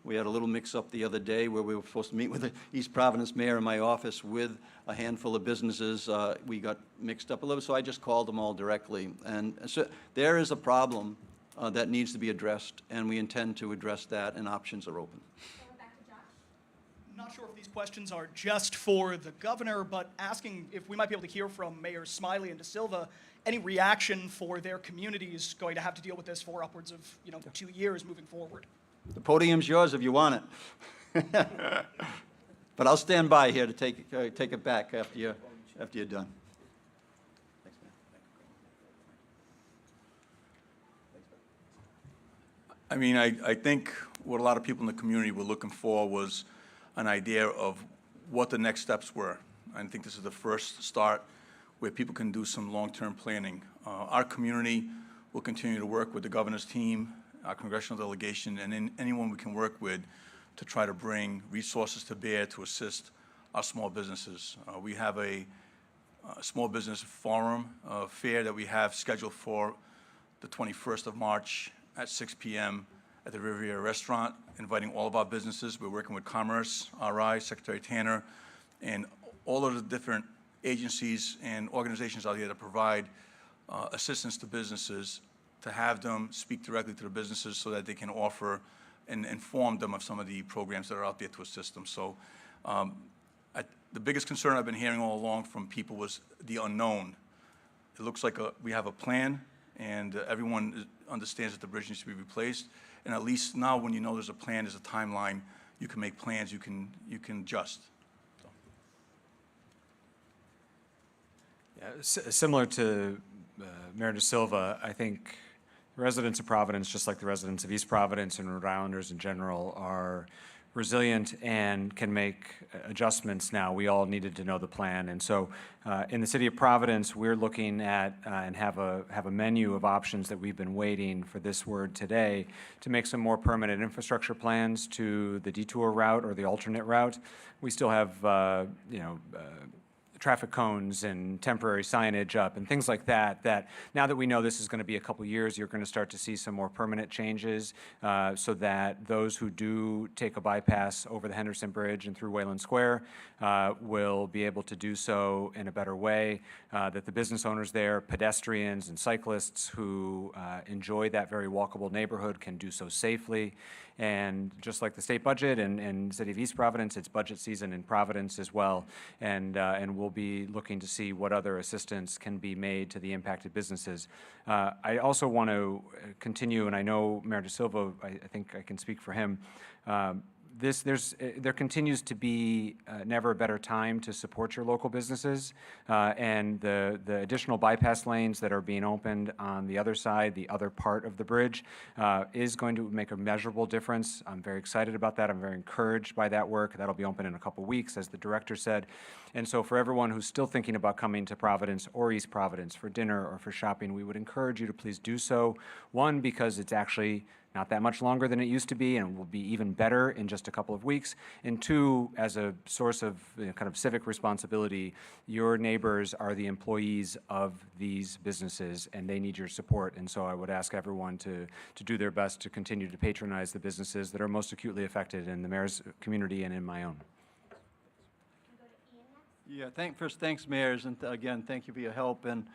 we had a little mix-up the other day where we were supposed to meet with the East Providence mayor in my office with a handful of businesses. We got mixed up a little, so I just called them all directly. And so there is a problem that needs to be addressed, and we intend to address that, and options are open. Back to Josh. I'm not sure if these questions are just for the governor, but asking if we might be able to hear from Mayor Smiley and De Silva, any reaction for their communities going to have to deal with this for upwards of 2 years moving forward. The podium's yours if you want it. But I'll stand by here to take it back after you're done. I mean, I think what a lot of people in the community were looking for was an idea of what the next steps were. I think this is the first start where people can do some long-term planning. Our community will continue to work with the governor's team, our congressional delegation, and anyone we can work with to try to bring resources to bear to assist our small businesses. We have a small business forum fair that we have scheduled for the 21st of March at 6 p.m. at the Riviera Restaurant, inviting all of our businesses. We're working with Commerce, RI, Secretary Tanner, and all of the different agencies and organizations out here that provide assistance to businesses, to have them speak directly to the businesses so that they can offer and inform them of some of the programs that are out there to assist them. So the biggest concern I've been hearing all along from people was the unknown. It looks like we have a plan, and everyone understands that the bridge needs to be replaced. And at least now, when you know there's a plan, there's a timeline, you can make plans, you can adjust. Yeah, similar to Mayor De Silva, I think residents of Providence, just like the residents of East Providence and Rhode Islanders in general, are resilient and can make adjustments now. We all needed to know the plan. And so in the city of Providence, we're looking at and have a menu of options that we've been waiting for this word today to make some more permanent infrastructure plans to the detour route or the alternate route. We still have, traffic cones and temporary signage up and things like that, that now that we know this is going to be a couple years, you're going to start to see some more permanent changes so that those who do take a bypass over the Henderson Bridge and through Wayland Square will be able to do so in a better way, that the business owners there, pedestrians and cyclists who enjoy that very walkable neighborhood can do so safely. And just like the state budget and City of East Providence, it's budget season in Providence as well. And we'll be looking to see what other assistance can be made to the impacted businesses. I also want to continue, and I know Mayor De Silva, I think I can speak for him, there continues to be never a better time to support your local businesses, and the additional bypass lanes that are being opened on the other side, the other part of the bridge, is going to make a measurable difference. I'm very excited about that. I'm very encouraged by that work. That'll be open in a couple weeks, as the director said. And so for everyone who's still thinking about coming to Providence or East Providence for dinner or for shopping, we would encourage you to please do so. One, because it's actually not that much longer than it used to be, and will be even better in just a couple of weeks. And two, as a source of kind of civic responsibility, your neighbors are the employees of these businesses, and they need your support. And so I would ask everyone to do their best to continue to patronize the businesses that are most acutely affected in the mayor's community and in my own. Yeah, thanks, mayors, and again, thank you for your help. And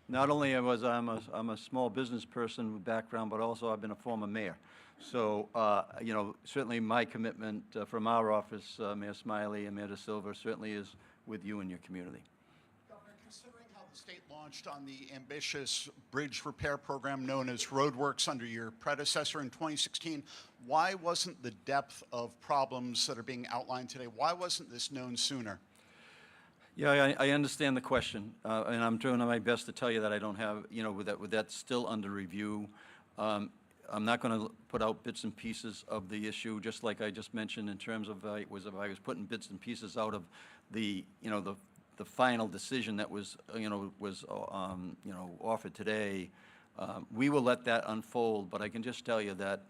not only I'm a small business person with background, but also I've been a former mayor. So, you know, certainly my commitment from our office, Mayor Smiley and Mayor De Silva, certainly is with you and your community. Governor, considering how the state launched on the ambitious bridge repair program known as Roadworks under your predecessor in 2016, why wasn't the depth of problems that are being outlined today, why wasn't this known sooner? Yeah, I understand the question, and I'm doing my best to tell you that I don't have, you know, with that still under review. I'm not going to put out bits and pieces of the issue, just like I just mentioned in terms of if I was putting bits and pieces out of the, you know, the final decision that was, offered today. We will let that unfold, but I can just tell you that,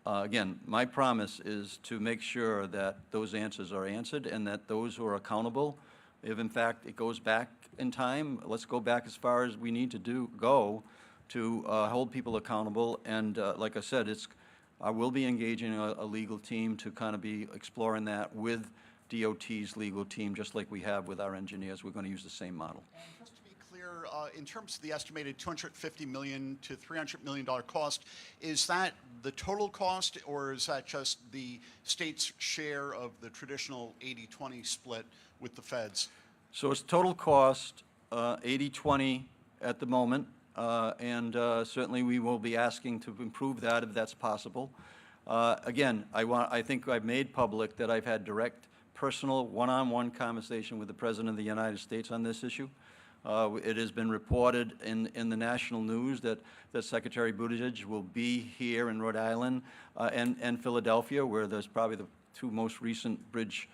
again, my promise is to make sure that those answers are answered and that those who are accountable, if in fact it goes back in time, let's go back as far as we need to go to hold people accountable. And like I said, I will be engaging a legal team to kind of be exploring that with DOT's legal team, just like we have with our engineers. We're going to use the same model. And just to be clear, in terms of the estimated $250 million to $300 million cost, is that the total cost, or is that just the state's share of the traditional 80-20 split with the feds? So it's total cost, 80-20 at the moment, and certainly we will be asking to improve that if that's possible. Again, I think I've made public that I've had direct, personal, one-on-one conversation with the President of the United States on this issue. It has been reported in the national news that Secretary Buttigieg will be here in Rhode Island and Philadelphia, where there's probably the two most recent bridge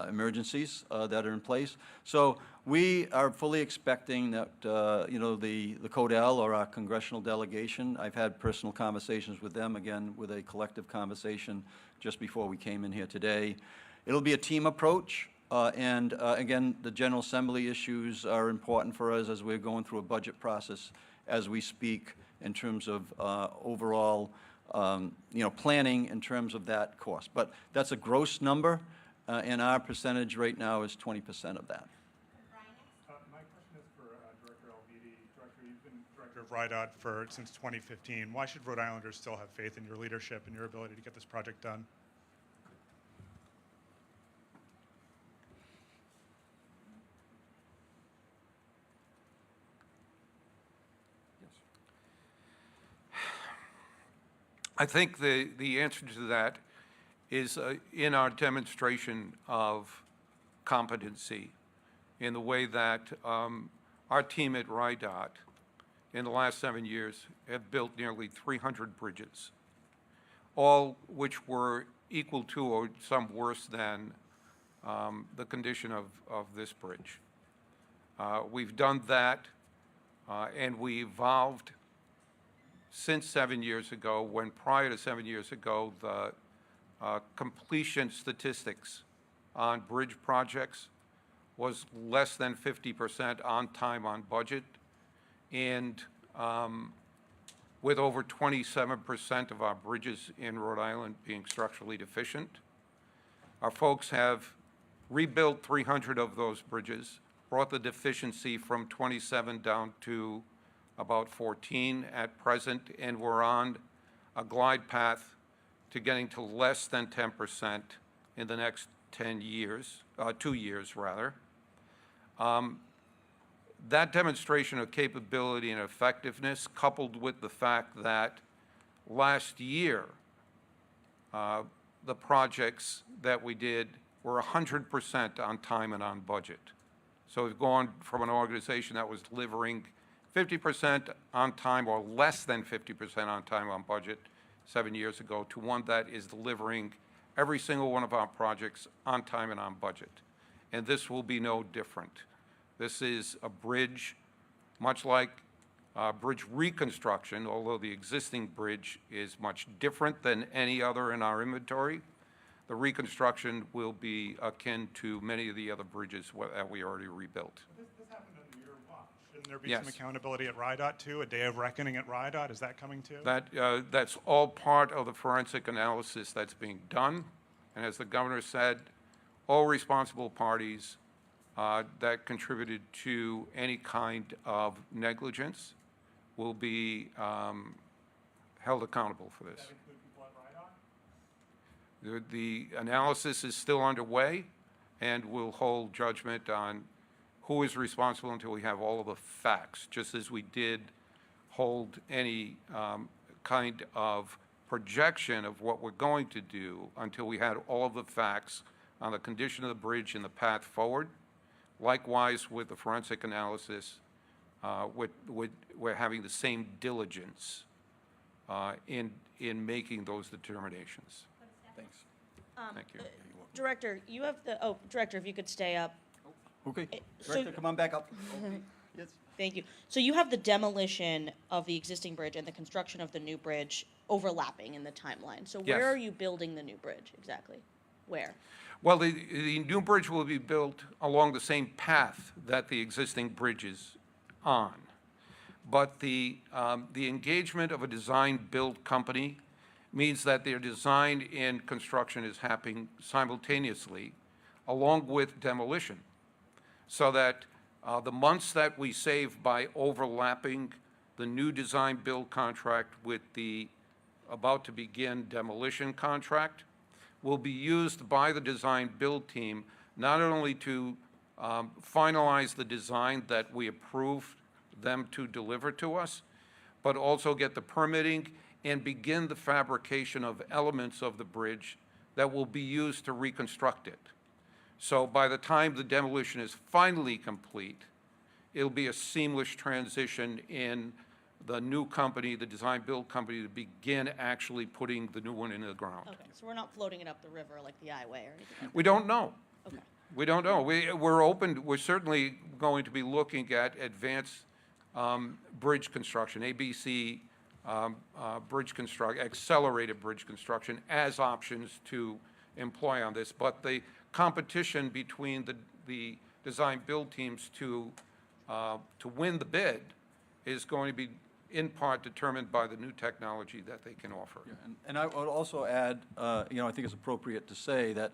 emergencies that are in place. So we are fully expecting that, the CODEL or our congressional delegation, I've had personal conversations with them, again, with a collective conversation just before we came in here today. It'll be a team approach, and again, the General Assembly issues are important for us as we're going through a budget process as we speak in terms of overall planning in terms of that cost. But that's a gross number, and our percentage right now is 20% of that. My question is for Director Alviti. Director, you've been director of RIDOT since 2015. Why should Rhode Islanders still have faith in your leadership and your ability to get this project done? I think the answer to that is in our demonstration of competency, in the way that our team at RIDOT in the last 7 years have built nearly 300 bridges, all which were equal to or some worse than the condition of this bridge. We've done that, and we evolved since 7 years ago, when prior to 7 years ago, the completion statistics on bridge projects was less than 50% on time, on budget, and with over 27% of our bridges in Rhode Island being structurally deficient. Our folks have rebuilt 300 of those bridges, brought the deficiency from 27 down to about 14 at present, and we're on a glide path to getting to less than 10% in the next 10 years, 2 years rather. That demonstration of capability and effectiveness, coupled with the fact that last year, the projects that we did were 100% on time and on budget. So we've gone from an organization that was delivering 50% on time or less than 50% on time on budget 7 years ago to one that is delivering every single one of our projects on time and on budget. And this will be no different. This is a bridge, much like bridge reconstruction, although the existing bridge is much different than any other in our inventory. The reconstruction will be akin to many of the other bridges that we already rebuilt. This happened under your watch. Shouldn't there be Yes. some accountability at RIDOT too? A day of reckoning at RIDOT, is that coming too? That's all part of the forensic analysis that's being done. And as the governor said, all responsible parties that contributed to any kind of negligence will be held accountable for this. Does that include people at RIDOT? The analysis is still underway, and we'll hold judgment on who is responsible until we have all of the facts, just as we did hold any kind of projection of what we're going to do until we had all of the facts on the condition of the bridge and the path forward. Likewise, with the forensic analysis, we're having the same diligence in making those determinations. Thanks. Thank you. Director, you have the, oh, Director, if you could stay up. Okay, so- Director, come on back up. Yes. Thank you. So you have the demolition of the existing bridge and the construction of the new bridge overlapping in the timeline. So where Yes. are you building the new bridge exactly? Where? Well, the new bridge will be built along the same path that the existing bridge is on. But the engagement of a design-build company means that their design and construction is happening simultaneously along with demolition. So that the months that we save by overlapping the new design-build contract with the about-to-begin demolition contract will be used by the design-build team not only to finalize the design that we approved them to deliver to us, but also get the permitting and begin the fabrication of elements of the bridge that will be used to reconstruct it. So by the time the demolition is finally complete, it'll be a seamless transition in the new company, the design-build company, to begin actually putting the new one into the ground. Okay, so we're not floating it up the river like the I-Way or anything like We don't know. that? Okay. We don't know. We're open, we're certainly going to be looking at advanced bridge construction, ABC bridge construction, accelerated bridge construction as options to employ on this. But the competition between the design-build teams to win the bid is going to be in part determined by the new technology that they can offer. And I would also add, I think it's appropriate to say that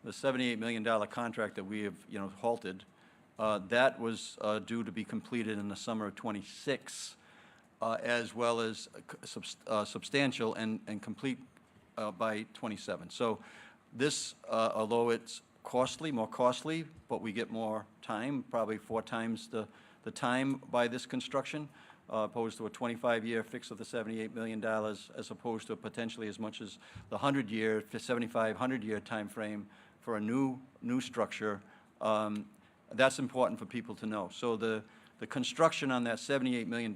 the $78 million contract that we have, halted, that was due to be completed in the summer of '26, as well as substantial and complete by '27. So this, although it's costly, more costly, but we get more time, probably 4 times the time by this construction, opposed to a 25-year fix of the $78 million, as opposed to potentially as much as the 100-year, 100-year time frame for a new structure. That's important for people to know. So the construction on that $78 million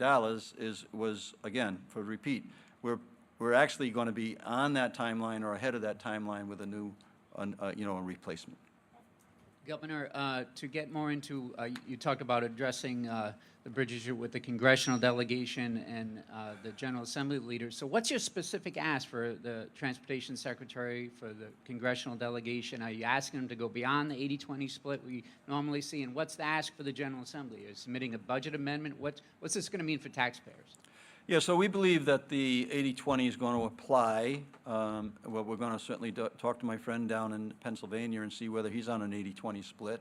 was, again, for repeat, we're actually going to be on that timeline or ahead of that timeline with a new, a replacement. Governor, to get more into, you talked about addressing the bridge issue with the congressional delegation and the General Assembly leaders. So what's your specific ask for the Transportation Secretary, for the congressional delegation? Are you asking them to go beyond the 80-20 split we normally see? And what's the ask for the General Assembly? Are you submitting a budget amendment? What's this going to mean for taxpayers? Yeah, so we believe that the 80-20 is going to apply. Well, we're going to certainly talk to my friend down in Pennsylvania and see whether he's on an 80-20 split,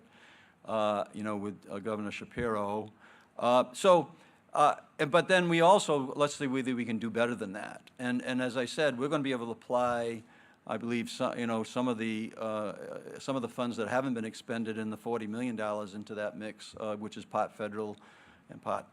with Governor Shapiro. But then we also, let's see whether we can do better than that. And as I said, we're going to be able to apply, I believe, some of the funds that haven't been expended in the $40 million into that mix, which is part federal and part,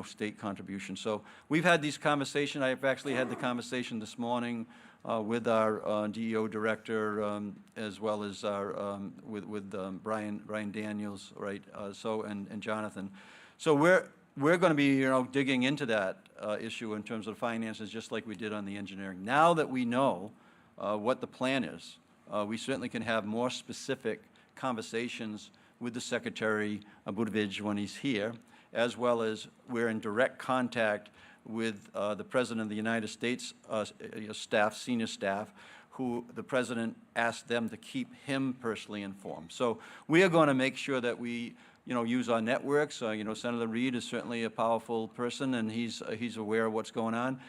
state contribution. So we've had these conversations. I've actually had the conversation this morning with our DEO director, as well as our with Brian Daniels, right? And Jonathan. So we're going to be, digging into that issue in terms of finances, just like we did on the engineering. Now that we know what the plan is, we certainly can have more specific conversations with the Secretary Buttigieg when he's here. as well as we're in direct contact with the President of the United States staff, senior staff, who the President asked them to keep him personally informed. So we are going to make sure that we, use our networks. Senator Reid is certainly a powerful person, and he's aware of what's going on.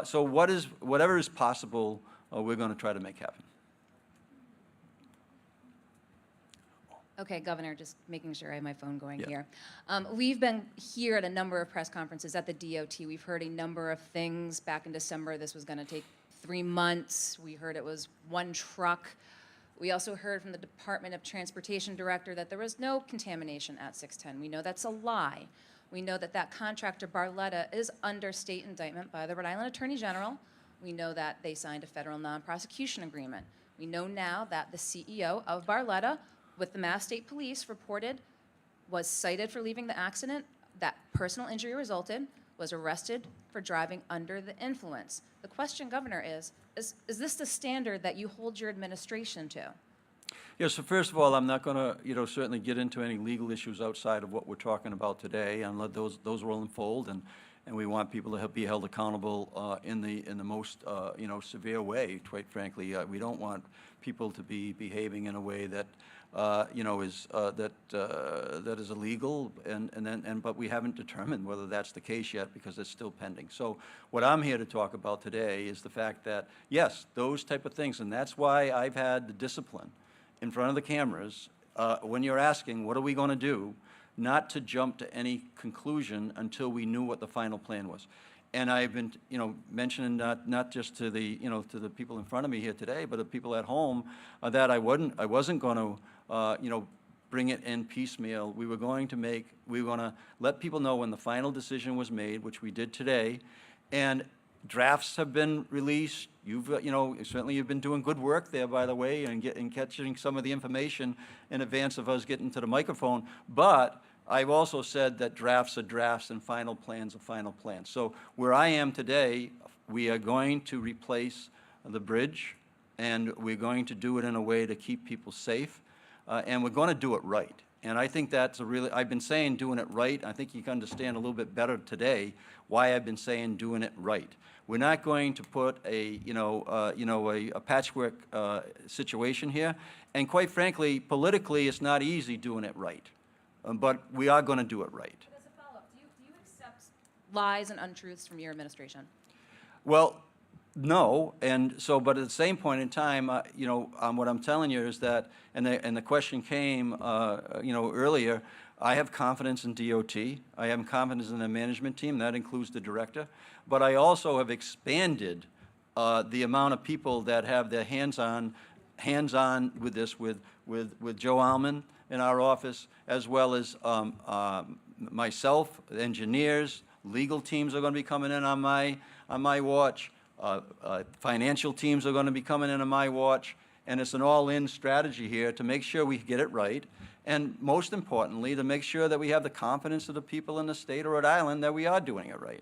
So whatever is possible, we're going to try to make happen. Okay, Governor, just making sure I have my phone going Yeah. here. We've been here at a number of press conferences at the DOT. We've heard a number of things. Back in December, this was going to take 3 months. We heard it was 1 truck. We also heard from the Department of Transportation Director that there was no contamination at 610. We know that's a lie. We know that that contractor, Barletta, is under state indictment by the Rhode Island Attorney General. We know that they signed a federal non-prosecution agreement. We know now that the CEO of Barletta, with the Mass State Police, reported was cited for leaving the accident, that personal injury resulted, was arrested for driving under the influence. The question, Governor, is this the standard that you hold your administration to? Yeah, so first of all, I'm not going to, certainly get into any legal issues outside of what we're talking about today, and let those will unfold, and we want people to be held accountable in the most, severe way, quite frankly. We don't want people to be behaving in a way that, that is illegal, but we haven't determined whether that's the case yet because it's still pending. So what I'm here to talk about today is the fact that, yes, those type of things, and that's why I've had the discipline in front of the cameras when you're asking, what are we going to do, not to jump to any conclusion until we knew what the final plan was. And I've been, mentioning not just to the, to the people in front of me here today, but the people at home, that I wasn't going to, bring it in piecemeal. We were going to let people know when the final decision was made, which we did today, and drafts have been released. You've, certainly you've been doing good work there, by the way, and catching some of the information in advance of us getting to the microphone. But I've also said that drafts are drafts and final plans are final plans. So where I am today, we are going to replace the bridge, and we're going to do it in a way to keep people safe, and we're going to do it right. And I think that's I've been saying doing it right. I think you can understand a little bit better today why I've been saying doing it right. We're not going to put a patchwork situation here, and quite frankly, politically, it's not easy doing it right. But we are going to do it right. As a follow-up, do you accept lies and untruths from your administration? Well, no, and so, but at the same point in time, what I'm telling you is that, and the question came, earlier, I have confidence in DOT. I have confidence in the management team. That includes the director. But I also have expanded the amount of people that have their hands-on with this, with Joe Alman in our office, as well as myself, engineers, legal teams are going to be coming in on my watch. Financial teams are going to be coming in on my watch, and it's an all-in strategy here to make sure we get it right, and most importantly, to make sure that we have the confidence of the people in the state of Rhode Island that we are doing it right.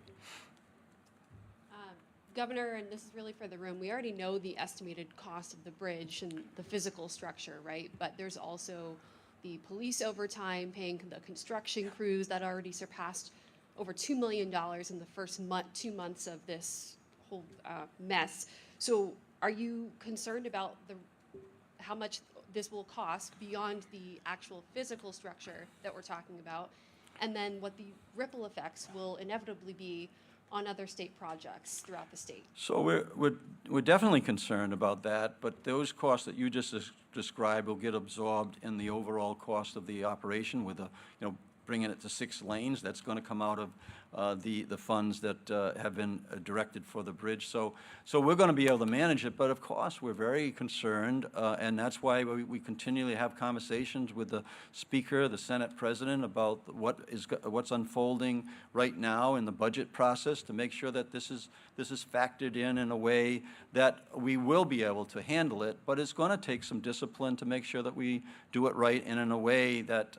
Governor, and this is really for the room, we already know the estimated cost of the bridge and the physical structure, right? But there's also the police overtime, paying the construction crews that already surpassed over $2 million in the first 2 months of this whole mess. So are you concerned about how much this will cost beyond the actual physical structure that we're talking about, and then what the ripple effects will inevitably be on other state projects throughout the state? So we're definitely concerned about that, but those costs that you just described will get absorbed in the overall cost of the operation with bringing it to 6 lanes. That's going to come out of the funds that have been directed for the bridge. So we're going to be able to manage it, but of course we're very concerned, and that's why we continually have conversations with the Speaker, the Senate President, about what's unfolding right now in the budget process to make sure that this is factored in a way that we will be able to handle it, but it's going to take some discipline to make sure that we do it right and in a way that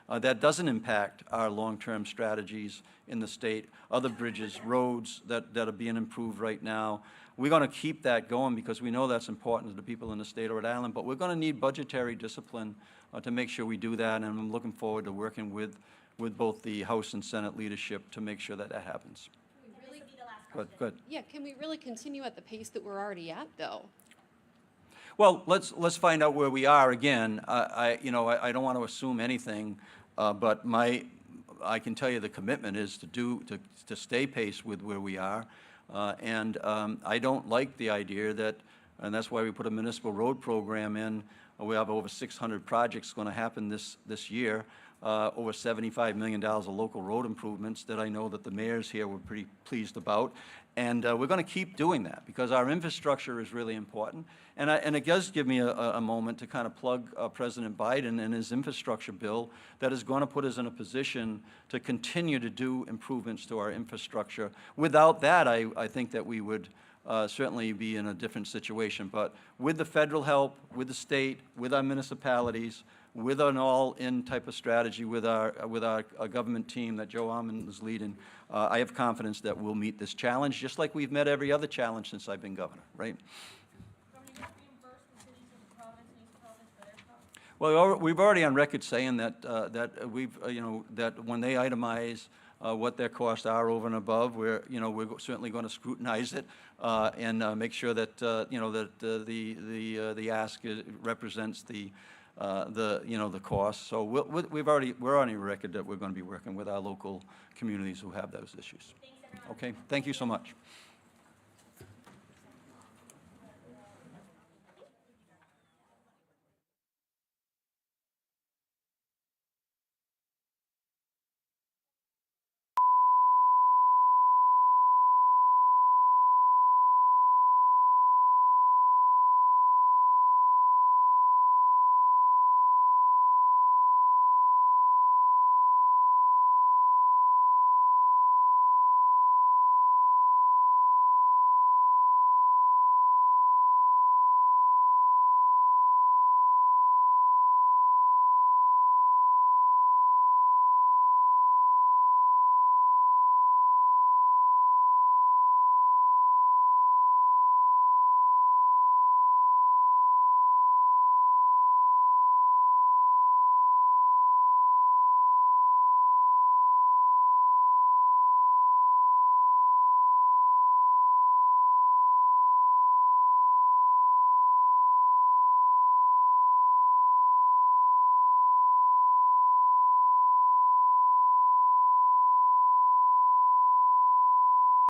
that doesn't impact our long-term strategies in the state, other bridges, roads that are being improved right now. We're going to keep that going because we know that's important to the people in the state of Rhode Island, but we're going to need budgetary discipline to make sure we do that, and I'm looking forward to working with with both the House and Senate leadership to make sure that that happens. Good, good. Yeah, can we really continue at the pace that we're already at, though? Well, let's find out where we are again. I don't want to assume anything, but I can tell you the commitment is to stay pace with where we are. And I don't like the idea that, and that's why we put a municipal road program in. We have over 600 projects going to happen this year. Over $75 million of local road improvements that I know that the mayors here were pretty pleased about. And we're going to keep doing that because our infrastructure is really important. And it does give me a moment to kind of plug President Biden and his infrastructure bill that is going to put us in a position to continue to do improvements to our infrastructure. Without that, I think that we would certainly be in a different situation. But with the federal help, with the state, with our municipalities, with an all-in type of strategy with our government team that Joe Almond is leading, I have confidence that we'll meet this challenge, just like we've met every other challenge since I've been governor, right? Well, we've already on record saying that that when they itemize what their costs are over and above, we're certainly going to scrutinize it and make sure that the ask represents the cost. So we're on record that we're going to be working with our local communities who have those issues. Okay, thank you so much.